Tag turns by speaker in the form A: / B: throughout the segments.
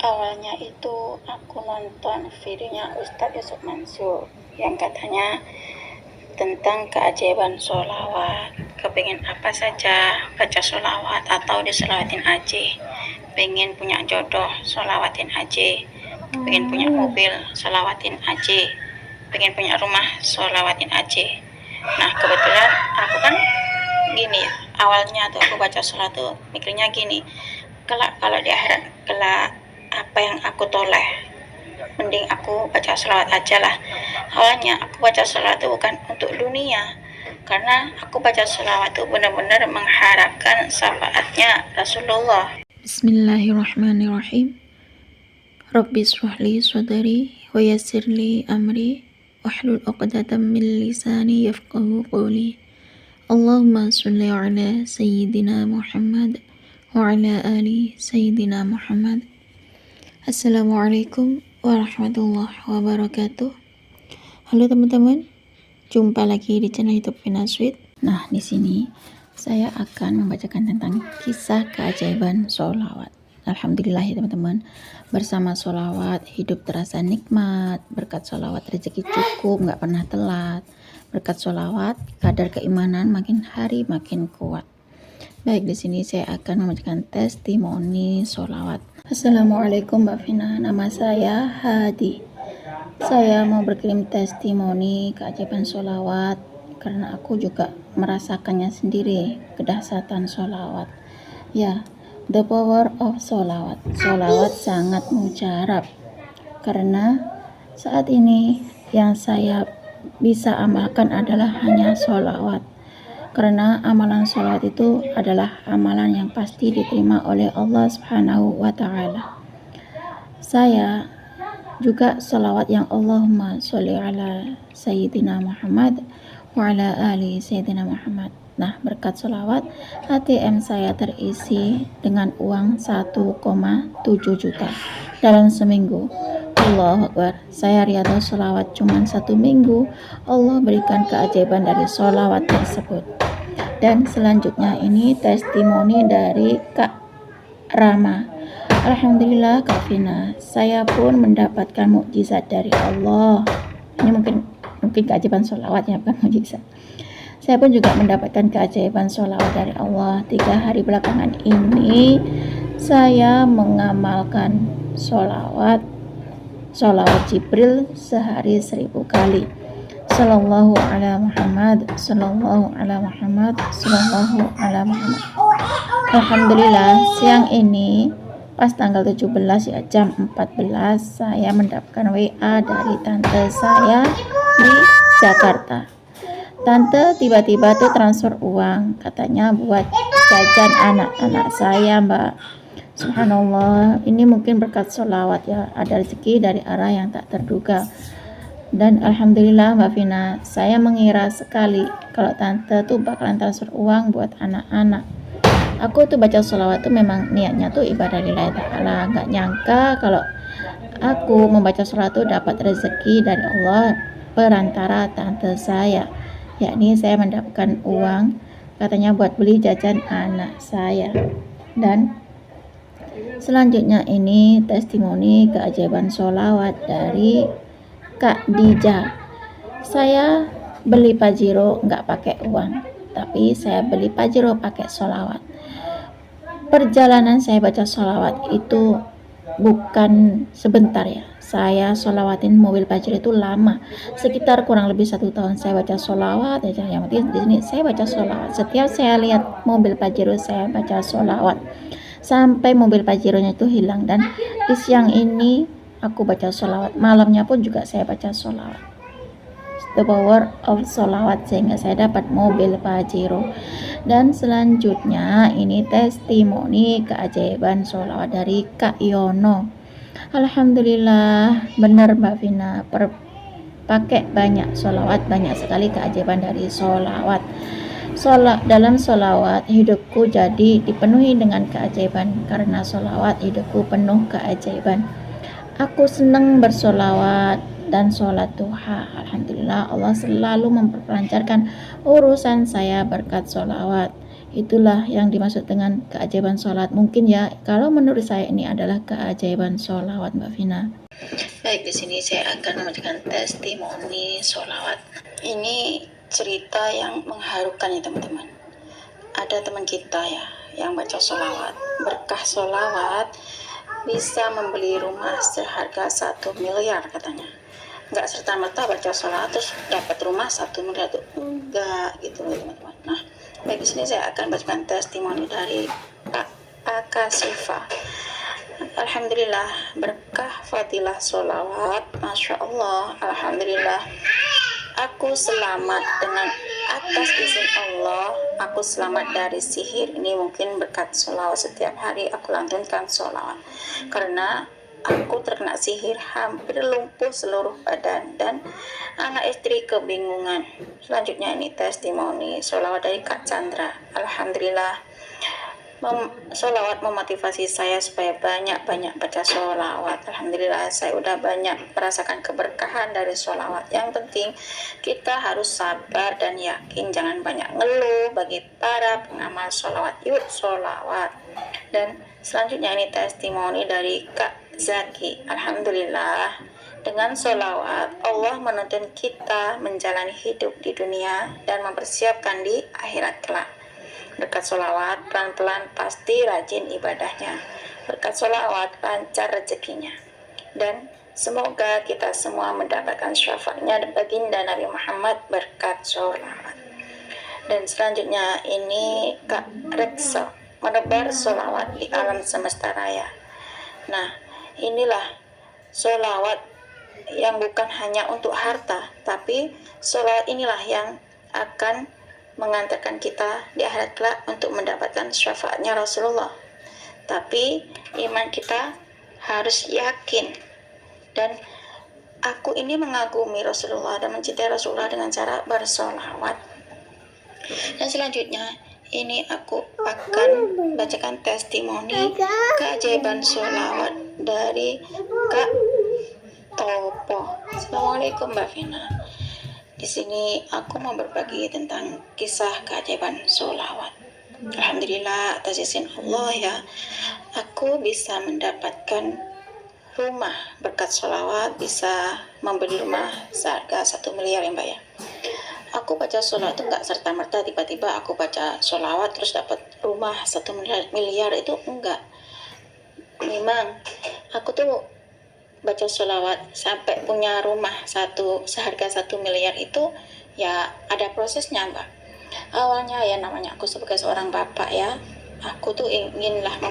A: Awalnya itu aku nonton videonya Ustadz Yusuf Mansur yang katanya tentang keajaiban sholawat. Kepingin apa saja baca sholawat atau diselawatin aja. Pengen punya jodoh, sholawatin aja. Pengen punya mobil, sholawatin aja. Pengen punya rumah, sholawatin aja. Nah kebetulan aku kan gini, awalnya tuh aku baca sholat tuh mikirnya gini, kelak kalau di akhirat, kelak apa yang aku toleh, mending aku baca sholawat aja lah. Awalnya aku baca sholawat itu bukan untuk dunia, karena aku baca sholawat itu benar-benar mengharapkan syafaatnya Rasulullah.
B: Bismillahirrahmanirrahim. Rabbi shrahli sadri wa yassirli amri wahlul 'uqdatam min lisani yafqahu qawli. Allahumma shalli ala sayyidina Muhammad wa ala ali sayyidina Muhammad. Assalamualaikum warahmatullahi wabarakatuh. Halo teman-teman, jumpa lagi di channel YouTube Vina Sweet. Nah, di sini saya akan membacakan tentang kisah keajaiban sholawat. Alhamdulillah ya teman-teman, bersama sholawat hidup terasa nikmat, berkat sholawat rezeki cukup, gak pernah telat, berkat sholawat kadar keimanan makin hari makin kuat. Baik, di sini saya akan membacakan testimoni sholawat. Assalamualaikum Mbak Vina, nama saya Hadi. Saya mau berkirim testimoni keajaiban sholawat karena aku juga merasakannya sendiri, kedahsyatan sholawat. Ya, the power of sholawat. Sholawat sangat mujarab karena saat ini yang saya bisa amalkan adalah hanya sholawat. Karena amalan sholawat itu adalah amalan yang pasti diterima oleh Allah Subhanahu wa Ta'ala. Saya juga sholawat yang Allahumma sholli ala Sayyidina Muhammad wa ala ali Sayyidina Muhammad. Nah, berkat sholawat, ATM saya terisi dengan uang 1,7 juta dalam seminggu. Allahu Akbar. Saya riyadhah sholawat cuma 1 minggu, Allah berikan keajaiban dari sholawat tersebut. Dan selanjutnya ini testimoni dari Kak Rama. Alhamdulillah Kak Vina, saya pun mendapatkan mukjizat dari Allah. Ini mungkin keajaiban sholawat ya, bukan mukjizat. Saya pun juga mendapatkan keajaiban sholawat dari Allah. 3 hari belakangan ini saya mengamalkan sholawat Jibril sehari 1000 kali. Sallallahu ala Muhammad, sallallahu ala Muhammad, sallallahu ala Muhammad. Alhamdulillah, siang ini pas tanggal 17 ya, jam 14 saya mendapatkan WA dari tante saya di Jakarta. Tante tiba-tiba tuh transfer uang, katanya buat jajan anak-anak saya, Mbak. Subhanallah, ini mungkin berkat sholawat ya, ada rezeki dari arah yang tak terduga. Dan alhamdulillah Mbak Vina, saya mengira sekali kalau tante tuh bakalan transfer uang buat anak-anak. Aku tuh baca sholawat tuh memang niatnya tuh ibadah lillahi ta'ala. Gak nyangka kalau aku membaca sholawat tuh dapat rezeki dari Allah perantara tante saya. Yakni saya mendapatkan uang katanya buat beli jajan anak saya. Dan selanjutnya ini testimoni keajaiban sholawat dari Kak Dija. Saya beli pajero nggak pakai uang, tapi saya beli pajero pakai sholawat. Perjalanan saya baca sholawat itu bukan sebentar ya. Saya sholawatin mobil pajero itu lama, sekitar kurang lebih 1 tahun saya baca sholawat aja. Yang penting di sini saya baca sholawat. Setiap saya lihat mobil pajero saya baca sholawat sampai mobil pajeronya itu hilang. Dan di siang ini aku baca sholawat, malamnya pun juga saya baca sholawat. The power of sholawat sehingga saya dapat mobil pajero. Dan selanjutnya ini testimoni keajaiban sholawat dari Kak Yono. Alhamdulillah, benar Mbak Vina, pakai banyak sholawat, banyak sekali keajaiban dari sholawat. Dalam sholawat hidupku jadi dipenuhi dengan keajaiban. Karena sholawat hidupku penuh keajaiban. Aku senang bersolawat dan sholat duha. Alhamdulillah, Allah selalu memperlancarkan urusan saya berkat sholawat. Itulah yang dimaksud dengan keajaiban sholat. Mungkin ya, kalau menurut saya ini adalah keajaiban sholawat, Mbak Vina.
A: Baik, di sini saya akan membacakan testimoni sholawat. Ini cerita yang mengharukan ya teman-teman. Ada teman kita ya yang baca sholawat. Berkah sholawat bisa membeli rumah seharga 1 miliar katanya. Nggak serta-merta baca sholawat terus dapat rumah 1 miliar tuh enggak gitu loh teman-teman. Nah, baik, di sini saya akan bacakan testimoni dari Pak Akasifa. Alhamdulillah, berkah fadilah sholawat, Masya Allah, Alhamdulillah, aku selamat dengan atas izin Allah, aku selamat dari sihir. Ini mungkin berkat sholawat. Setiap hari aku lantunkan sholawat karena aku terkena sihir, hampir lumpuh seluruh badan dan anak istri kebingungan. Selanjutnya ini testimoni sholawat dari Kak Chandra. Alhamdulillah, sholawat memotivasi saya supaya banyak-banyak baca sholawat. Alhamdulillah, saya udah banyak merasakan keberkahan dari sholawat. Yang penting kita harus sabar dan yakin, jangan banyak ngeluh. Bagi para pengamal sholawat, yuk sholawat. Dan selanjutnya ini testimoni dari Kak Zaki. Alhamdulillah, dengan sholawat Allah menuntun kita menjalani hidup di dunia dan mempersiapkan di akhirat kelak. Berkat sholawat pelan-pelan pasti rajin ibadahnya. Berkat sholawat lancar rezekinya. Dan semoga kita semua mendapatkan syafaatnya baginda Nabi Muhammad berkat sholawat. Dan selanjutnya ini Kak Reksa, menebar sholawat di alam semesta raya. Nah, inilah sholawat yang bukan hanya untuk harta, tapi sholawat inilah yang akan mengantarkan kita di akhirat kelak untuk mendapatkan syafaatnya Rasulullah. Tapi iman kita harus yakin. Dan aku ini mengagumi Rasulullah dan mencintai Rasulullah dengan cara bersolawat. Dan selanjutnya ini aku akan bacakan testimoni keajaiban sholawat dari Kak Topo. Assalamualaikum Mbak Vina. Di sini aku mau berbagi tentang kisah keajaiban sholawat. Alhamdulillah, atas izin Allah ya, aku bisa mendapatkan rumah berkat sholawat, bisa membeli rumah seharga 1 miliar ya Mbak ya. Aku baca sholawat itu nggak serta-merta tiba-tiba aku baca sholawat terus dapat rumah 1 miliar itu enggak. Memang aku tuh baca sholawat sampai punya rumah seharga 1 miliar itu ya ada prosesnya Mbak. Awalnya ya namanya aku sebagai seorang bapak ya, aku tuh inginlah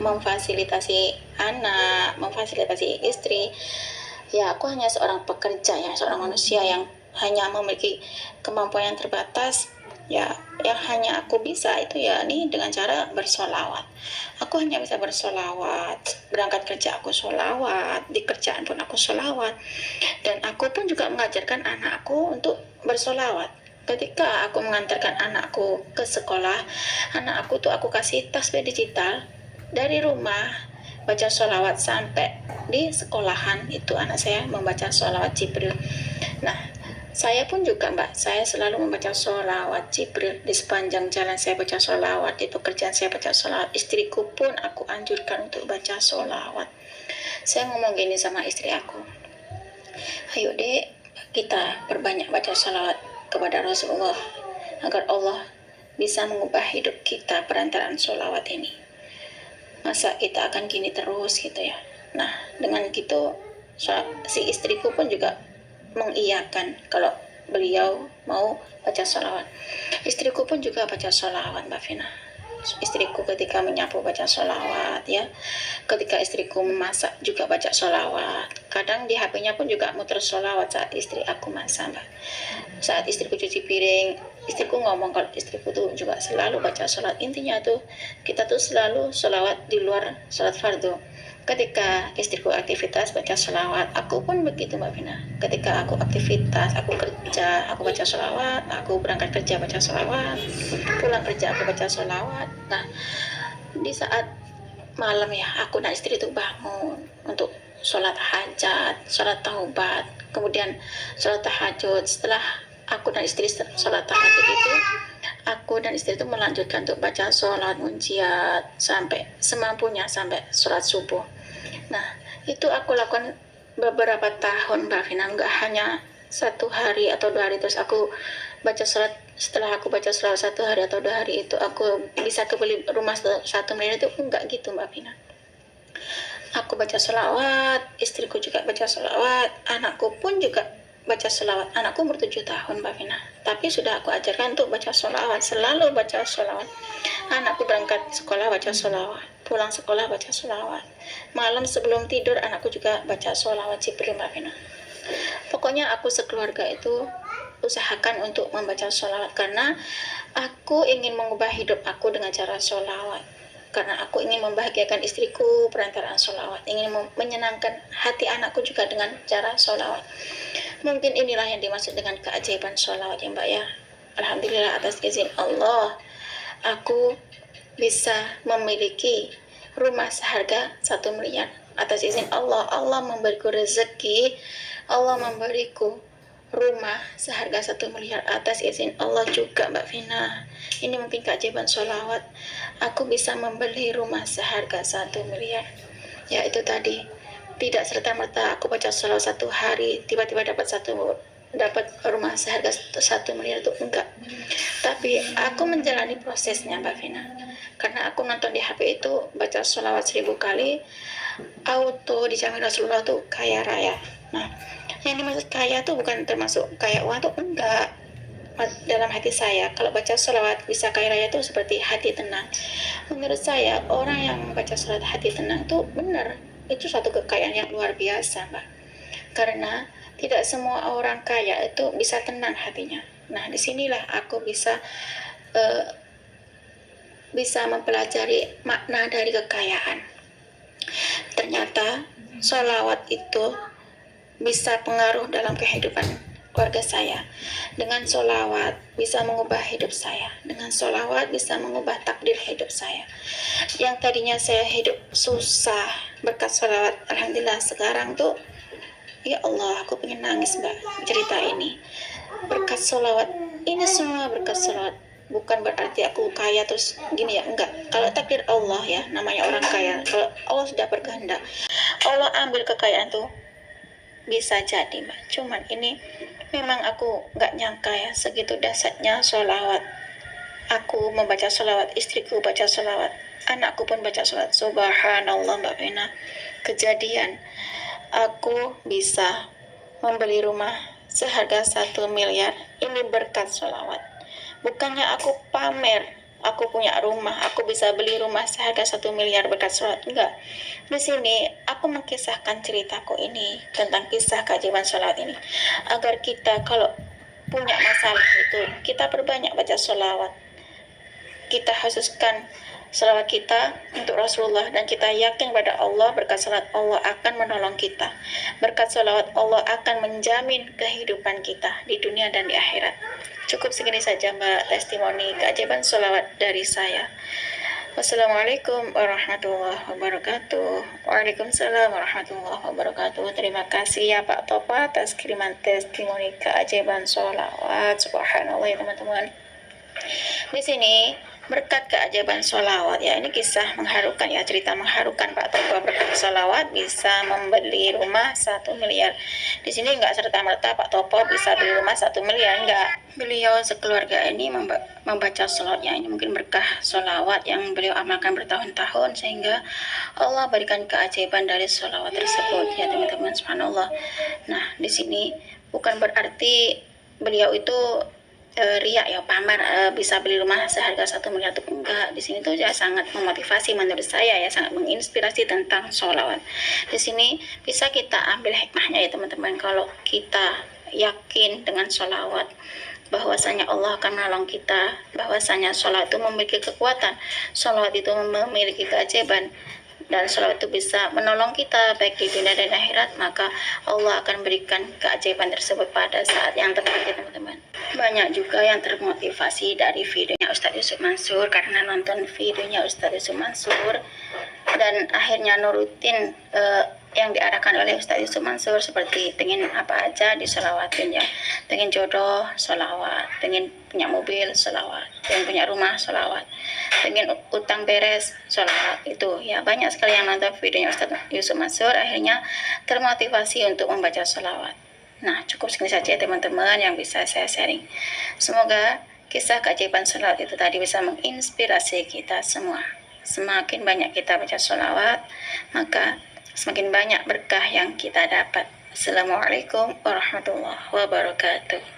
A: memfasilitasi anak, memfasilitasi istri. Ya aku hanya seorang pekerja ya, seorang manusia yang hanya memiliki kemampuan yang terbatas. Ya, yang hanya aku bisa itu ya ini dengan cara bersolawat. Aku hanya bisa bersolawat, berangkat kerja aku solawat, di kerjaan pun aku solawat. Dan aku pun juga mengajarkan anakku untuk bersolawat. Ketika aku mengantarkan anakku ke sekolah, anak aku tuh aku kasih tasbih digital dari rumah, baca solawat sampai di sekolahan itu anak saya membaca solawat Jibril. Nah, saya pun juga Mbak, saya selalu membaca sholawat Jibril di sepanjang jalan saya baca sholawat, di pekerjaan saya baca sholawat, istriku pun aku anjurkan untuk baca sholawat. Saya ngomong gini sama istri aku, ayo dek kita perbanyak baca sholawat kepada Rasulullah agar Allah bisa mengubah hidup kita perantaraan sholawat ini. Masa kita akan gini terus gitu ya. Nah dengan gitu si istriku pun juga mengiyakan kalau beliau mau baca sholawat. Istriku pun juga baca sholawat Mbak Vina. Istriku ketika menyapu baca sholawat ya, ketika istriku memasak juga baca sholawat. Kadang di HP-nya pun juga muter sholawat saat istri aku masak Mbak. Saat istriku cuci piring, istriku ngomong kalau istriku tuh juga selalu baca sholawat. Intinya tuh kita tuh selalu sholawat di luar sholat fardu. Ketika istriku aktivitas baca sholawat, aku pun begitu Mbak Vina. Ketika aku aktivitas, aku kerja, aku baca sholawat, aku berangkat kerja baca sholawat, pulang kerja aku baca sholawat. Nah, di saat malam ya, aku dan istri itu bangun untuk sholat hajat, sholat taubat, kemudian sholat tahajud. Setelah aku dan istri sholat tahajud itu, aku dan istri itu melanjutkan untuk baca sholat munjiat sampai semampunya, sampai sholat subuh. Nah, itu aku lakukan beberapa tahun Mbak Vina, nggak hanya 1 hari atau 2 hari terus aku baca sholat. Setelah aku baca sholat 1 hari atau 2 hari itu aku bisa kebeli rumah 1 miliar, itu enggak gitu Mbak Vina. Aku baca sholawat, istriku juga baca sholawat, anakku pun juga baca sholawat. Anakku umur 7 tahun Mbak Vina, tapi sudah aku ajarkan untuk baca sholawat, selalu baca sholawat. Anakku berangkat sekolah baca sholawat, pulang sekolah baca sholawat, malam sebelum tidur anakku juga baca sholawat Jibril Mbak Vina. Pokoknya aku sekeluarga itu usahakan untuk membaca sholawat, karena aku ingin mengubah hidup aku dengan cara sholawat, karena aku ingin membahagiakan istriku perantaraan sholawat, ingin menyenangkan hati anakku juga dengan cara sholawat. Mungkin inilah yang dimaksud dengan keajaiban sholawat ya Mbak ya. Alhamdulillah atas izin Allah, aku bisa memiliki rumah seharga 1 miliar. Atas izin Allah, Allah memberiku rezeki, Allah memberiku rumah seharga 1 miliar atas izin Allah juga Mbak Vina. Ini mungkin keajaiban sholawat. Aku bisa membeli rumah seharga 1 miliar. Ya itu tadi, tidak serta-merta aku baca sholawat 1 hari tiba-tiba dapat rumah seharga 1 miliar, itu enggak. Tapi aku menjalani prosesnya Mbak Vina. Karena aku nonton di HP itu baca sholawat 1000 kali, auto dijamin Rasulullah tuh kaya raya. Nah, yang dimaksud kaya tuh bukan termasuk kaya uang tuh enggak. Dalam hati saya, kalau baca sholawat bisa kaya raya tuh seperti hati tenang. Menurut saya, orang yang baca sholawat hati tenang tuh benar, itu suatu kekayaan yang luar biasa Mbak. Karena tidak semua orang kaya itu bisa tenang hatinya. Nah, disinilah aku bisa mempelajari makna dari kekayaan. Ternyata sholawat itu bisa pengaruh dalam kehidupan keluarga saya. Dengan sholawat bisa mengubah hidup saya. Dengan sholawat bisa mengubah takdir hidup saya. Yang tadinya saya hidup susah berkat sholawat, alhamdulillah sekarang tuh, ya Allah, aku pengen nangis Mbak cerita ini. Berkat sholawat, ini semua berkat sholawat. Bukan berarti aku kaya terus gini ya, enggak. Kalau takdir Allah ya, namanya orang kaya, kalau Allah sudah berkehendak, Allah ambil kekayaan tuh bisa jadi Mbak. Cuman ini memang aku nggak nyangka ya, segitu dahsyatnya sholawat. Aku membaca sholawat, istriku baca sholawat, anakku pun baca sholawat. Subhanallah Mbak Vina, kejadian aku bisa membeli rumah seharga 1 miliar ini berkat sholawat. Bukannya aku pamer, aku punya rumah, aku bisa beli rumah seharga 1 miliar berkat sholawat. Enggak. Di sini aku mengisahkan ceritaku ini tentang kisah keajaiban sholawat ini, agar kita kalau punya masalah itu kita perbanyak baca sholawat. Kita khususkan sholawat kita untuk Rasulullah, dan kita yakin pada Allah, berkat sholawat Allah akan menolong kita. Berkat sholawat Allah akan menjamin kehidupan kita di dunia dan di akhirat. Cukup segini saja Mbak, testimoni keajaiban sholawat dari saya. Wassalamualaikum warahmatullahi wabarakatuh. Waalaikumsalam warahmatullahi wabarakatuh. Terima kasih ya Pak Topa atas kiriman testimoni keajaiban sholawat. Subhanallah ya teman-teman. Di sini berkat keajaiban sholawat ya, ini kisah mengharukan ya, cerita mengharukan Pak Topa. Berkat sholawat bisa membeli rumah 1 miliar. Di sini nggak serta-merta Pak Topo bisa beli rumah 1 miliar, nggak. Beliau sekeluarga ini membaca sholawatnya, ini mungkin berkah sholawat yang beliau amalkan bertahun-tahun, sehingga Allah berikan keajaiban dari sholawat tersebut ya teman-teman. Subhanallah. Nah, di sini bukan berarti beliau itu riak ya, pamer bisa beli rumah seharga 1 miliar itu enggak. Di sini tuh ya sangat memotivasi menurut saya ya, sangat menginspirasi tentang sholawat. Di sini bisa kita ambil hikmahnya ya teman-teman. Kalau kita yakin dengan sholawat, bahwasanya Allah akan menolong kita, bahwasanya sholawat itu memiliki kekuatan, sholawat itu memiliki keajaiban, dan sholawat itu bisa menolong kita baik di dunia dan akhirat, maka Allah akan berikan keajaiban tersebut pada saat yang tepat ya teman-teman. Banyak juga yang termotivasi dari videonya Ustadz Yusuf Mansur, karena nonton videonya Ustadz Yusuf Mansur dan akhirnya nurutin yang diarahkan oleh Ustaz Yusuf Mansur, seperti pengen apa aja disolawatin ya, pengen jodoh solawat, pengen punya mobil solawat, pengen punya rumah solawat, pengen utang beres solawat. Itu ya, banyak sekali yang nonton videonya Ustaz Yusuf Mansur akhirnya termotivasi untuk membaca solawat. Nah, cukup segini saja teman-teman yang bisa saya sharing. Semoga kisah keajaiban solawat itu tadi bisa menginspirasi kita semua. Semakin banyak kita baca solawat, maka semakin banyak berkah yang kita dapat. Assalamualaikum warahmatullahi wabarakatuh.